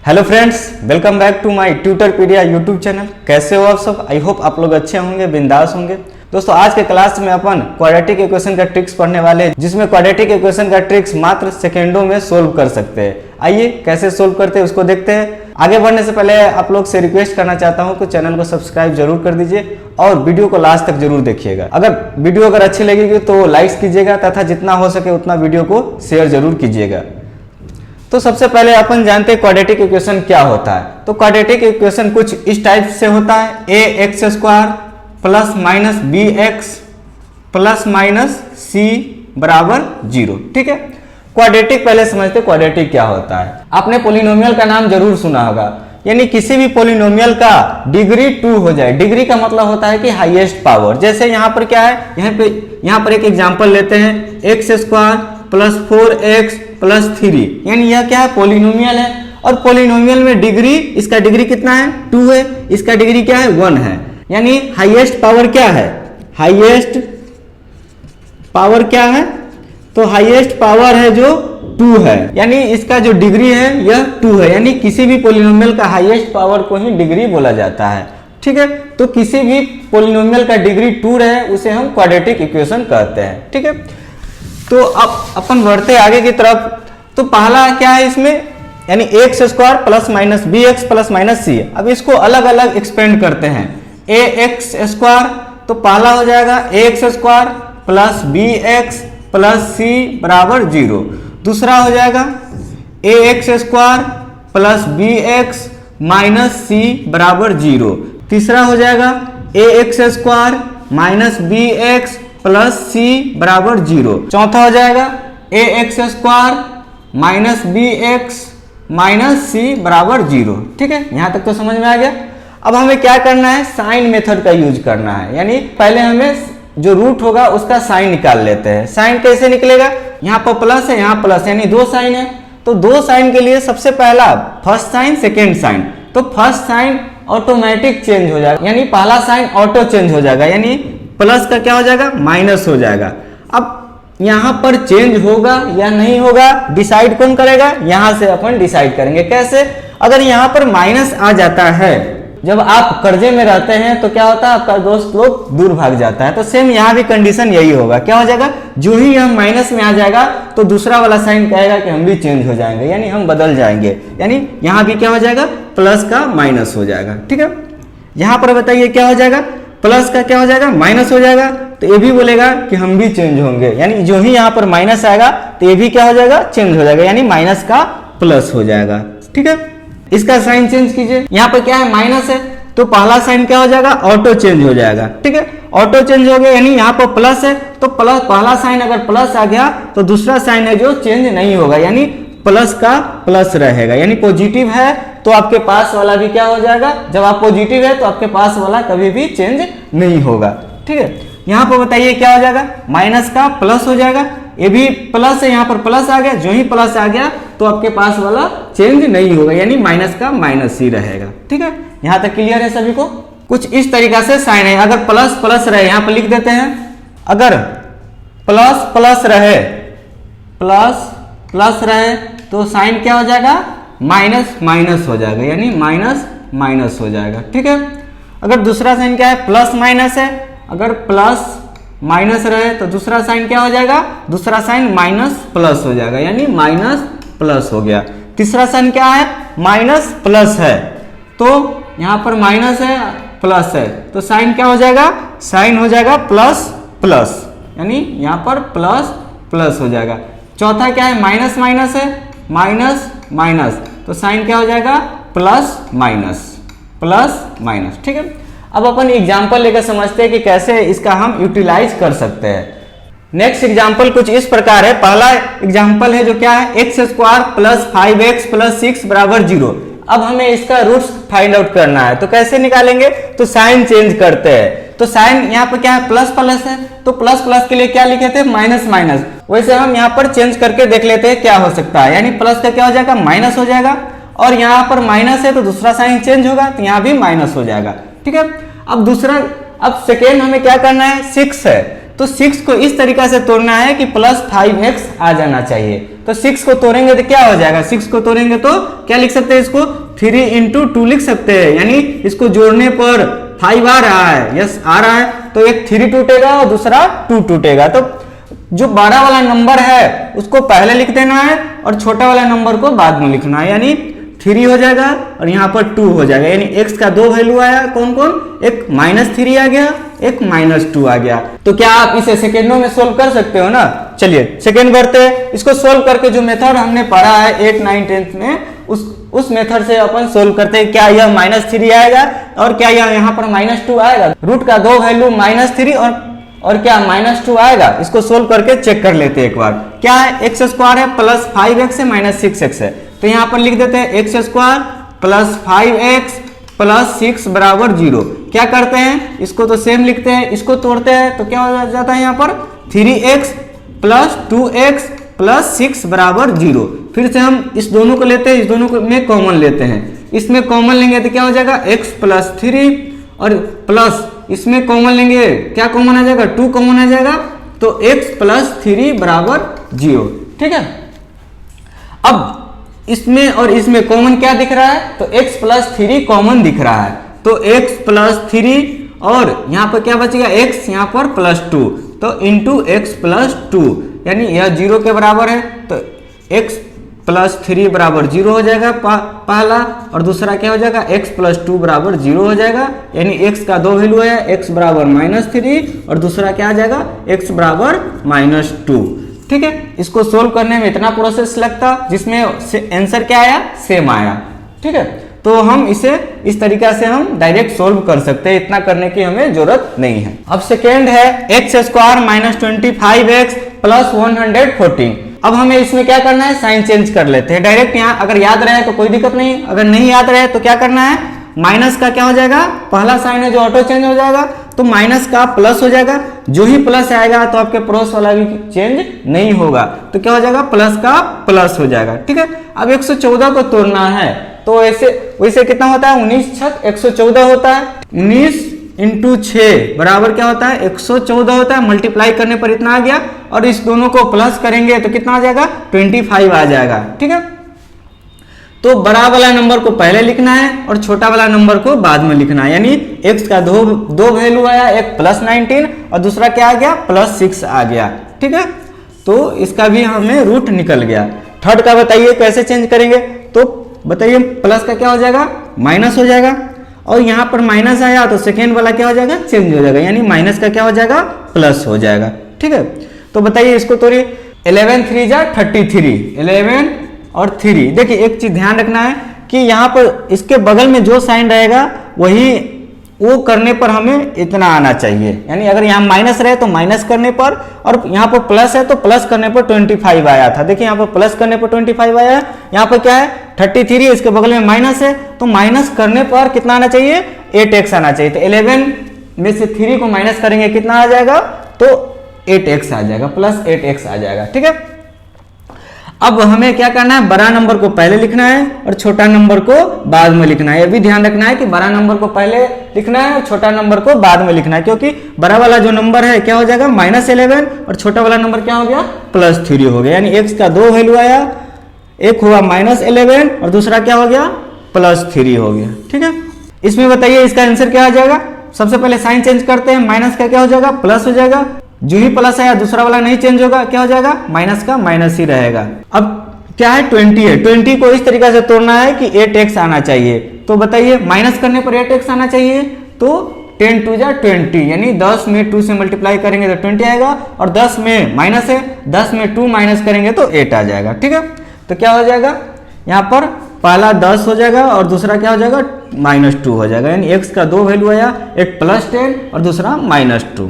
Hello friends, welcome back to my Tutorpedia YouTube channel. कैसे हो आप सब? आई होप आप लोग अच्छे होंगे, बिंदास होंगे। दोस्तों, आज के क्लास में अपन क्वाड्रेटिक इक्वेशन का ट्रिक्स पढ़ने वाले हैं, जिसमें क्वाड्रेटिक इक्वेशन का ट्रिक्स मात्र सेकेंडों में सोल्व कर सकते हैं। आइए कैसे सोल्व करते हैं उसको देखते हैं। आगे बढ़ने से पहले आप लोग से रिक्वेस्ट करना चाहता हूं कि चैनल को सब्सक्राइब जरूर कर दीजिए और वीडियो को लास्ट तक जरूर देखिएगा। अगर वीडियो अच्छी लगेगी तो लाइक्स कीजिएगा तथा जितना हो सके उतना वीडियो को शेयर जरूर कीजिएगा। तो सबसे पहले अपन जानते हैं क्वाड्रेटिक इक्वेशन क्या होता है। तो क्वाड्रेटिक इक्वेशन कुछ इस टाइप से होता है, a x square plus minus b x plus minus c बराबर 0। ठीक है, क्वाड्रेटिक पहले समझते क्वाड्रेटिक क्या होता है। आपने पोलिनोमियल का नाम जरूर सुना होगा, यानी किसी भी पोलिनोमियल का डिग्री 2 हो जाए। डिग्री का मतलब होता है कि हाईएस्ट पावर। जैसे यहाँ पर क्या है, यहाँ पर एक एग्जांपल लेते हैं, x square plus 4x plus 3, यानी यह क्या है, पोलिनोमियल है। और पोलिनोमियल में डिग्री, इसका डिग्री कितना है, 2 है, इसका डिग्री क्या है, 1 है। यानी हाईएस्ट पावर क्या है, हाईएस्ट पावर क्या है, तो हाईएस्ट पावर है जो 2 है, यानी इसका जो डिग्री है यह 2 है। यानी किसी भी पोलिनोमियल का हाईएस्ट पावर को ही डिग्री बोला जाता है। ठीक है, तो किसी भी पोलिनोमियल का डिग्री 2 रहे उसे हम क्वाड्रेटिक इक्वेशन कहते हैं। ठीक है, तो अब अपन बढ़ते आगे की तरफ। तो पहला क्या है इसमें, यानी x square plus minus b x plus minus c. अब इसको अलग अलग एक्सपेंड करते हैं। ए एक्स स्क्वायर, तो पहला हो जाएगा a x square plus b x plus c बराबर 0। दूसरा हो जाएगा a x square plus b x minus c बराबर 0। तीसरा हो जाएगा a x square minus b x plus c बराबर 0। चौथा हो जाएगा a x square minus b x minus c बराबर 0। ठीक है, यहां तक तो समझ में आ गया। अब हमें क्या करना है, साइन मेथड का यूज करना है। यानी पहले हमें जो रूट होगा उसका साइन निकाल लेते हैं। साइन कैसे निकलेगा, यहाँ पर प्लस है, यहाँ प्लस, यानी 2 साइन है। तो 2 साइन के लिए सबसे पहला फर्स्ट साइन सेकेंड साइन, तो फर्स्ट साइन ऑटोमेटिक चेंज हो जाएगा, यानी पहला साइन ऑटो चेंज हो जाएगा, यानी प्लस का क्या हो जाएगा, माइनस हो जाएगा। अब यहां पर चेंज होगा या नहीं होगा डिसाइड कौन करेगा, यहां से अपन डिसाइड करेंगे। कैसे, अगर यहां पर माइनस आ जाता है, जब आप कर्जे में रहते हैं तो क्या होता है, आपका दोस्त लोग दूर भाग जाता है। तो सेम यहां भी कंडीशन यही होगा। क्या हो जाएगा, जो ही हम माइनस में आ जाएगा तो दूसरा वाला साइन कहेगा कि हम भी चेंज हो जाएंगे, यानी हम बदल जाएंगे। यानी यहां भी क्या हो जाएगा, प्लस का माइनस हो जाएगा। ठीक है, यहां पर बताइए क्या हो जाएगा, प्लस का क्या हो जाएगा, माइनस हो जाएगा। तो ये भी बोलेगा कि हम भी चेंज होंगे, यानी जो ही यहाँ पर माइनस आएगा तो ये भी क्या हो जाएगा, चेंज हो जाएगा, यानी माइनस का प्लस हो जाएगा। ठीक है, इसका साइन चेंज कीजिए। यहाँ पर क्या है, माइनस है, तो पहला साइन क्या हो जाएगा, ऑटो चेंज हो जाएगा। ठीक है, ऑटो चेंज हो गया, यानी यहाँ पर प्लस है तो प्लस, पहला साइन अगर प्लस आ गया तो दूसरा साइन है जो चेंज नहीं होगा, यानी प्लस का प्लस रहेगा। यानी पॉजिटिव है तो आपके पास वाला भी क्या हो जाएगा, जब आप पॉजिटिव है तो आपके पास वाला कभी भी चेंज नहीं होगा। ठीक है, यहाँ पर बताइए क्या हो जाएगा, माइनस का प्लस हो जाएगा। ये भी प्लस है, यहाँ पर प्लस आ गया, जो ही प्लस आ गया तो आपके पास वाला चेंज नहीं होगा, यानी माइनस का माइनस ही रहेगा। ठीक है, यहाँ तक क्लियर है सभी को। कुछ इस तरीका से साइन है, अगर प्लस प्लस रहे, यहाँ पर लिख देते हैं, अगर प्लस प्लस रहे, प्लस प्लस रहे तो साइन क्या हो जाएगा, माइनस माइनस हो जाएगा, यानी माइनस माइनस हो जाएगा। ठीक है, अगर दूसरा साइन क्या है, प्लस माइनस है, अगर प्लस माइनस रहे तो दूसरा साइन क्या हो जाएगा, दूसरा साइन माइनस प्लस हो जाएगा, यानी माइनस प्लस हो गया। तीसरा साइन क्या है, माइनस प्लस है, तो यहां पर माइनस है प्लस है तो साइन क्या हो जाएगा, साइन हो जाएगा प्लस प्लस, यानी यहां पर प्लस प्लस हो जाएगा। चौथा क्या है, माइनस माइनस है, माइनस माइनस, तो साइन क्या हो जाएगा, प्लस माइनस, प्लस माइनस। ठीक है, अब अपन एग्जांपल लेकर समझते हैं कि कैसे इसका हम यूटिलाइज कर सकते हैं। नेक्स्ट एग्जांपल कुछ इस प्रकार है। पहला एग्जांपल है जो क्या है, x square plus 5x plus 6 बराबर 0। अब हमें इसका रूट्स फाइंड आउट करना है, तो कैसे निकालेंगे, तो साइन चेंज करते हैं। तो साइन यहाँ पर क्या है, प्लस प्लस है, तो प्लस प्लस के लिए क्या लिखे थे, माइनस माइनस। वैसे हम यहाँ पर चेंज करके देख लेते हैं क्या हो सकता है, यानी प्लस का क्या हो जाएगा, माइनस हो जाएगा, और यहाँ पर माइनस है तो दूसरा साइन चेंज होगा तो यहाँ भी माइनस हो जाएगा। ठीक है, अब दूसरा, अब सेकेंड हमें क्या करना है, 6 है, तो 6 को इस तरीका से तोड़ना है कि प्लस 5x आ जाना चाहिए। तो 6 को तोड़ेंगे तो क्या हो जाएगा, 6 को तोड़ेंगे तो क्या लिख सकते हैं, इसको 3 into 2 लिख सकते हैं, यानी इसको जोड़ने पर 5 आ रहा है, यस आ रहा है, तो एक 3 टूटेगा और दूसरा 2 टूटेगा। तो जो बड़ा वाला नंबर है उसको पहले लिख देना है और छोटा वाला नंबर को बाद में लिखना है, यानी 3 हो जाएगा और यहाँ पर 2 हो जाएगा, यानी x का 2 वैल्यू आया, कौन कौन, एक -3 आ गया, एक -2 आ गया। तो क्या आप इसे सेकेंडों में सोल्व कर सकते हो ना। चलिए सेकेंड करते हैं, इसको सोल्व करके जो मेथड हमने पढ़ा है 8, 9, 10 में उस मेथड से अपन सोल्व करते हैं। क्या यह -3 आएगा और क्या यह यहाँ पर -2 आएगा, रूट का 2 वैल्यू -3 और क्या -2 आएगा, इसको सोल्व करके चेक कर लेते हैं एक बार। क्या है, x स्क्वायर है प्लस 5x है माइनस 6x है, तो यहाँ पर लिख देते हैं x square plus 5x plus 6 बराबर 0। क्या करते हैं, इसको तो सेम लिखते हैं, इसको तोड़ते हैं तो क्या हो जाता है, यहाँ पर 3x प्लस 2x प्लस 6 बराबर 0। फिर से हम इस दोनों को लेते हैं, इस दोनों को में कॉमन लेते हैं, इसमें कॉमन लेंगे तो क्या हो जाएगा, x प्लस 3 और प्लस इसमें कॉमन लेंगे, क्या कॉमन आ जाएगा, 2 कॉमन आ जाएगा, तो x प्लस 3 बराबर 0। ठीक है, अब इसमें और इसमें कॉमन क्या दिख रहा है, तो x प्लस 3 कॉमन दिख रहा है, तो x प्लस 3 और यहाँ पर क्या बचेगा, x यहाँ पर प्लस 2, तो इंटू x प्लस 2, यानी यह 0 के बराबर है, तो x प्लस 3 बराबर 0 हो जाएगा पहला, और दूसरा क्या हो जाएगा, x प्लस 2 बराबर 0 हो जाएगा, यानी x का 2 वैल्यू है, x बराबर -3 और दूसरा क्या आ जाएगा, x बराबर -2। ठीक है, इसको सोल्व करने में इतना प्रोसेस लगता जिसमें आंसर क्या आया, सेम आया। ठीक है, तो हम इसे इस तरीका से हम डायरेक्ट सोल्व कर सकते हैं, इतना करने की हमें जरूरत नहीं है। अब सेकेंड है x square minus 25x plus 114। अब हमें इसमें क्या करना है, साइन चेंज कर लेते हैं डायरेक्ट। यहाँ अगर याद रहे तो कोई दिक्कत नहीं, अगर नहीं याद रहे तो क्या करना है, माइनस का क्या हो जाएगा, पहला साइन है जो ऑटो चेंज हो जाएगा, तो माइनस का प्लस हो जाएगा, जो ही प्लस आएगा तो आपके पड़ोस वाला भी चेंज नहीं होगा, तो क्या हो जाएगा, प्लस का प्लस हो जाएगा। ठीक है, अब 114 को तोड़ना है, तो वैसे कितना होता है, 19 छक 114 होता है, 19 इंटू 6 बराबर क्या होता है, 114 होता है, मल्टीप्लाई करने पर इतना आ गया, और इस दोनों को प्लस करेंगे तो कितना आ जाएगा, 25 आ जाएगा। ठीक है, तो बड़ा वाला नंबर को पहले लिखना है और छोटा वाला नंबर को बाद में लिखना है, यानी x का दो वैल्यू आया, एक प्लस 19 और दूसरा क्या आ गया, प्लस 6 आ गया। ठीक है, तो इसका भी हमें रूट निकल गया। थर्ड का बताइए कैसे चेंज करेंगे, तो बताइए, प्लस का क्या हो जाएगा, माइनस हो जाएगा, और यहाँ पर माइनस आया तो सेकेंड वाला क्या हो जाएगा, चेंज हो जाएगा, यानी माइनस का क्या हो जाएगा, प्लस हो जाएगा। ठीक है, तो बताइए इसको तोड़िए, 11 3 जा 33, 11 और 3। देखिए एक चीज ध्यान रखना है कि यहाँ पर इसके बगल में जो साइन रहेगा वही वो करने पर हमें इतना आना चाहिए, यानी अगर यहाँ माइनस रहे तो माइनस करने पर, और यहाँ पर प्लस है तो प्लस करने पर 25 आया था। देखिए यहाँ पर प्लस करने पर 25 आया, यहाँ पर क्या है 33 है, इसके बगल में माइनस है, तो माइनस करने पर कितना आना चाहिए, 8x आना चाहिए। तो 11 में से 3 को माइनस करेंगे कितना आ जाएगा, तो 8x आ जाएगा, प्लस 8x आ जाएगा। ठीक है, अब हमें क्या करना है, बड़ा नंबर को पहले लिखना है और छोटा नंबर को बाद में लिखना है। ये भी ध्यान रखना है कि बड़ा नंबर को पहले लिखना है और छोटा नंबर को बाद में लिखना है, क्योंकि बड़ा वाला जो नंबर है क्या हो जाएगा, -11 और छोटा वाला नंबर क्या हो गया, +3 हो गया, यानी x का 2 वैल्यू आया, एक हुआ -11 और दूसरा क्या हो गया, +3 हो गया। ठीक है, इसमें बताइए इसका आंसर क्या आ जाएगा। सबसे पहले साइन चेंज करते हैं, माइनस का क्या हो जाएगा, प्लस हो जाएगा, जो ही प्लस आया दूसरा वाला नहीं चेंज होगा, क्या हो जाएगा, माइनस का माइनस ही रहेगा। अब क्या है, 20 है, 20 को इस तरीके से तोड़ना है कि 8x आना चाहिए, तो बताइए माइनस करने पर 8x आना चाहिए, तो 10 2 जा 20, यानी 10 में 2 से मल्टीप्लाई करेंगे तो 20 आएगा, और 10 में माइनस है, 10 में 2 माइनस करेंगे तो 8 आ जाएगा। ठीक है, तो क्या हो जाएगा, यहाँ पर पहला 10 हो जाएगा और दूसरा क्या हो जाएगा, -2 हो जाएगा, यानी x का 2 वैल्यू आया, एक +10 और दूसरा -2।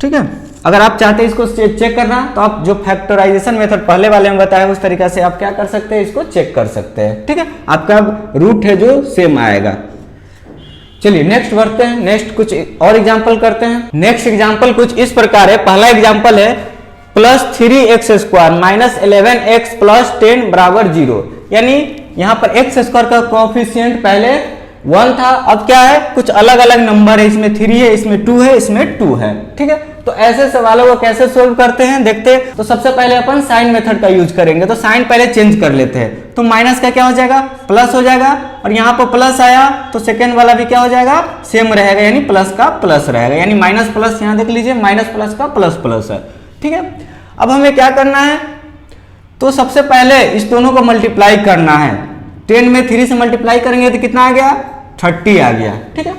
ठीक है, अगर आप चाहते हैं इसको चेक करना तो आप जो फैक्टराइजेशन मेथड पहले वाले में बताया उस तरीका से आप क्या कर सकते हैं, इसको चेक कर सकते हैं। ठीक है, आपका रूट है जो सेम आएगा। चलिए नेक्स्ट बढ़ते हैं, नेक्स्ट कुछ और एग्जांपल करते हैं। नेक्स्ट एग्जांपल कुछ इस प्रकार है। पहला एग्जांपल है +3x स्क्वायर -11x + 10 बराबर 0, यानी यहाँ पर x स्क्वायर का कोएफिशिएंट पहले 1 था, अब क्या है, कुछ अलग अलग नंबर है, इसमें 3 है, इसमें 2 है, इसमें 2 है। ठीक है, तो ऐसे सवालों को कैसे सोल्व करते हैं देखते हैं। तो सबसे पहले अपन साइन मेथड का यूज करेंगे, तो साइन पहले चेंज कर लेते हैं। तो माइनस का क्या हो जाएगा, प्लस हो जाएगा, और यहाँ पर प्लस आया तो सेकेंड वाला भी क्या हो जाएगा, सेम रहेगा, यानी प्लस का प्लस रहेगा, यानी माइनस प्लस, यहाँ देख लीजिए माइनस प्लस का प्लस प्लस है। ठीक है, अब हमें क्या करना है, तो सबसे पहले इस दोनों को मल्टीप्लाई करना है। 10 में 3 से मल्टीप्लाई करेंगे तो कितना आ गया, 30 आ गया। ठीक है,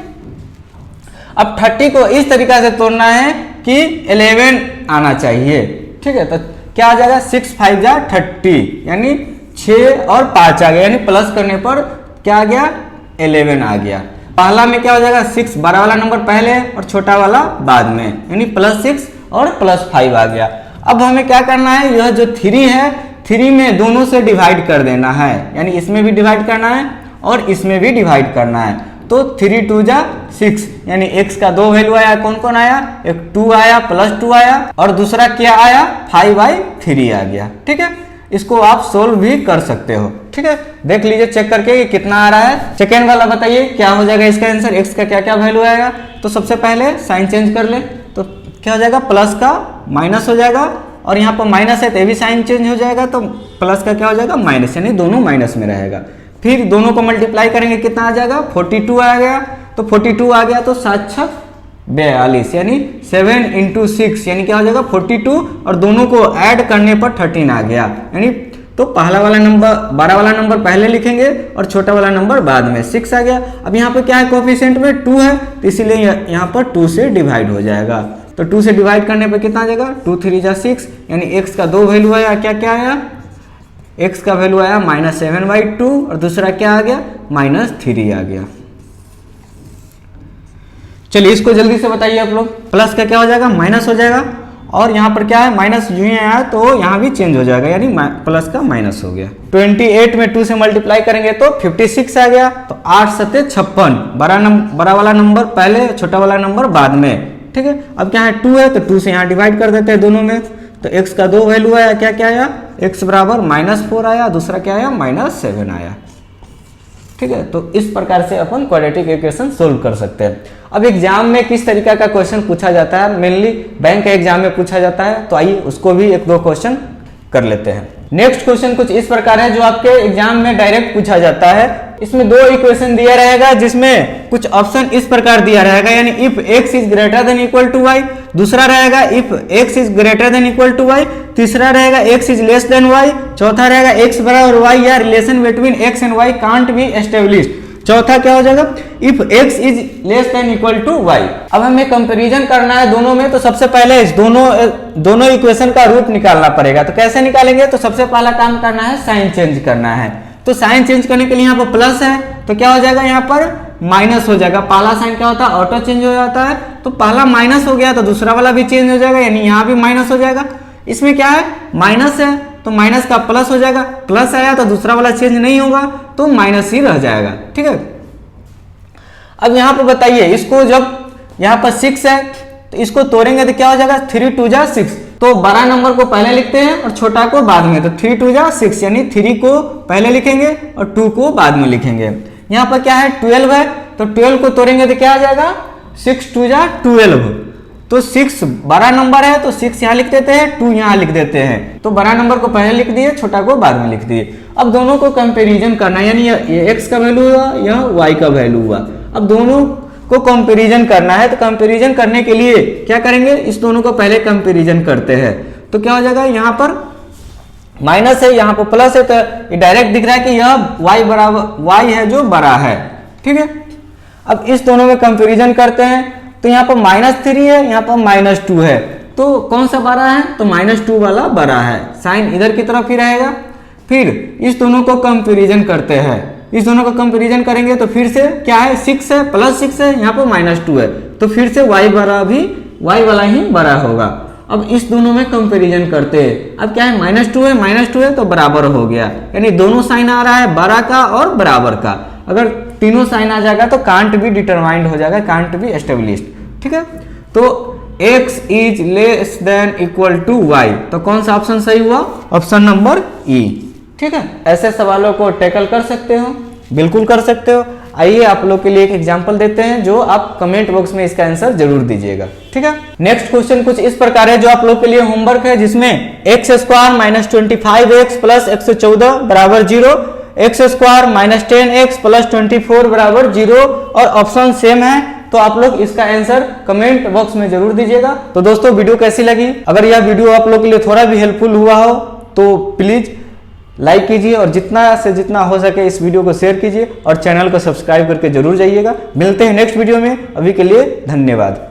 अब 30 को इस तरीका से तोड़ना है कि 11 आना चाहिए। ठीक है, तो क्या आ जाएगा, 6 5 जा 30, यानी 6 और 5 आ गया, यानी प्लस करने पर क्या आ गया, 11 आ गया। पहला में क्या हो जाएगा, 6 बड़ा वाला नंबर पहले और छोटा वाला बाद में, यानी +6 और +5 आ गया। अब हमें क्या करना है, यह जो 3 है 3 में दोनों से डिवाइड कर देना है, यानी इसमें भी डिवाइड करना है और इसमें भी डिवाइड करना है। तो 3 2 जा 6, यानी x का 2 वैल्यू आया, कौन कौन आया, एक 2 आया, +2 आया, और दूसरा क्या आया, 5/3 आ गया। ठीक है, इसको आप सोल्व भी कर सकते हो। ठीक है, देख लीजिए चेक करके कि कितना आ रहा है। सेकेंड वाला बताइए क्या हो जाएगा इसका आंसर, x का क्या क्या वैल्यू आएगा। तो सबसे पहले साइन चेंज कर ले, तो क्या हो जाएगा, प्लस का माइनस हो जाएगा, और यहाँ पर माइनस है तो भी साइन चेंज हो जाएगा, तो प्लस का क्या हो जाएगा, माइनस, यानी दोनों माइनस में रहेगा। फिर दोनों को मल्टीप्लाई करेंगे, कितना आ जाएगा, 42 आ गया। तो 42 आ गया तो 7 6 42, यानी 7 × 6, यानी क्या हो जाएगा 42, और दोनों को ऐड करने पर 13 आ गया। यानी तो पहला वाला नंबर, बड़ा वाला नंबर पहले लिखेंगे और छोटा वाला नंबर बाद में, 6 आ गया। अब यहाँ पे क्या है, कोफिशिएंट में 2 है, तो इसीलिए यहाँ पर 2 से डिवाइड हो जाएगा। तो 2 से डिवाइड करने पर कितना आ जाएगा, 2 3 जा 6, यानी x का 2 वैल्यू आया, क्या क्या आया, x का वैल्यू आया -7/2, और दूसरा क्या आ गया, -3 आ गया। चलिए इसको जल्दी से बताइए आप लोग। प्लस का क्या हो जाएगा, माइनस हो जाएगा, और यहाँ पर क्या है, माइनस यूं ही आया तो यहाँ भी चेंज हो जाएगा, यानी प्लस का माइनस हो गया। 28 में 2 से मल्टीप्लाई करेंगे तो 56 आ गया। तो 8 7 56, बड़ा वाला नंबर पहले, छोटा वाला नंबर बाद में। ठीक है, अब क्या है, 2 है तो 2 से यहाँ डिवाइड कर देते हैं दोनों में। तो x का 2 वैल्यू आया, क्या क्या आया, x बराबर -4 आया, दूसरा क्या आया, -7 आया। ठीक है, तो इस प्रकार से अपन क्वाड्रेटिक इक्वेशन सोल्व कर सकते हैं। अब एग्जाम में किस तरीका का क्वेश्चन पूछा जाता है, मेनली बैंक के एग्जाम में पूछा जाता है, तो आइए उसको भी 1 2 क्वेश्चन कर लेते हैं। नेक्स्ट क्वेश्चन कुछ इस प्रकार है जो आपके एग्जाम में डायरेक्ट पूछा जाता है। इसमें 2 इक्वेशन दिया रहेगा, जिसमें कुछ ऑप्शन इस प्रकार दिया रहेगा, यानी if x is greater than equal to y, दूसरा रहेगा if x is greater than equal to y, तीसरा रहेगा x is less than y, चौथा रहेगा x बराबर y या relation between x and y can't be established. चौथा क्या हो जाएगा, if x is less than equal to y। अब हमें कंपैरिजन करना है दोनों में, तो सबसे पहले इस दोनों इक्वेशन का रूट निकालना पड़ेगा। तो कैसे निकालेंगे, तो सबसे पहला काम करना है साइन चेंज करना है। तो साइन चेंज करने के लिए यहाँ पर प्लस है, तो क्या हो जाएगा, यहाँ पर माइनस हो जाएगा। पहला साइन क्या होता है, ऑटो चेंज हो जाता है, तो पहला माइनस हो गया तो दूसरा वाला भी चेंज हो जाएगा, यानी यहाँ भी माइनस हो जाएगा। इसमें क्या है, माइनस है तो माइनस का प्लस हो जाएगा, प्लस आया तो दूसरा वाला चेंज नहीं होगा, तो माइनस ही रह जाएगा। ठीक है, अब यहाँ पर बताइए, इसको जब यहाँ पर 6 है तो इसको तोड़ेंगे तो क्या हो जाएगा, 3 2 जा 6, तो बड़ा नंबर को पहले लिखते हैं और छोटा को बाद में। तो 3 2 जा 6, यानी 3 को पहले लिखेंगे और 2 को बाद में लिखेंगे। यहाँ पर क्या है, 12 है, तो 12 को तोड़ेंगे तो क्या आ जाएगा, 6 2 जा 12। तो 6 बड़ा नंबर है तो 6 यहाँ लिख देते हैं, 2 यहाँ लिख देते हैं। तो बड़ा नंबर को पहले लिख दिए, छोटा को बाद में लिख दिए। अब दोनों को कंपैरिजन करना है, यानी ये x का वैल्यू हुआ, यह y का वैल्यू हुआ। अब दोनों को कंपैरिजन करना है, तो कंपैरिजन करने के लिए क्या करेंगे, इस दोनों को पहले कंपैरिजन करते हैं। तो क्या हो जाएगा, यहाँ पर माइनस है, यहाँ पर प्लस है, तो ये डायरेक्ट दिख रहा है कि यह y बराबर y है जो बड़ा है। ठीक है, अब इस दोनों में कंपैरिजन करते हैं, तो यहाँ पर -3 है, यहाँ पर -2 है, तो कौन सा बड़ा है, तो -2 वाला बड़ा है। साइन इधर की तरफ ही रहेगा। फिर इस दोनों को कंपैरिजन करते हैं, इस दोनों को कंपैरिजन करेंगे तो फिर से क्या है, 6 है, +6 है, यहाँ पर -2 है, तो फिर से y वाला ही बड़ा होगा। अब इस दोनों में कंपैरिजन करते हैं, अब क्या है, -2 है तो बराबर हो गया, यानी दोनों साइन आ रहा है, बड़ा का और बराबर का। अगर तीनों साइन आ जाएगा तो कांट भी डिटरमाइंड हो जाएगा, कांट भी एस्टेब्लिश्ड। ठीक है, तो x is less than equal to y, तो कौन सा ऑप्शन सही हुआ, ऑप्शन नंबर E। ठीक है, ऐसे सवालों को टैकल कर सकते हो, बिल्कुल कर सकते हो। आइए आप लोग के लिए एक एग्जांपल देते हैं जो आप कमेंट बॉक्स में इसका आंसर जरूर दीजिएगा। ठीक है, नेक्स्ट क्वेश्चन कुछ इस प्रकार है जो आप लोग के लिए होमवर्क है, जिसमें x square minus 25x plus 114 बराबर 0, x square minus 10x plus 24 बराबर 0 और ऑप्शन सेम है। तो आप लोग इसका आंसर कमेंट बॉक्स में जरूर दीजिएगा। तो दोस्तों वीडियो कैसी लगी? अगर यह वीडियो आप लोग के लिए थोड़ा भी हेल्पफुल हुआ हो तो प्लीज लाइक कीजिए और जितना से जितना हो सके इस वीडियो को शेयर कीजिए और चैनल को सब्सक्राइब करके जरूर जाइएगा। मिलते हैं नेक्स्ट वीडियो में, अभी के लिए धन्यवाद।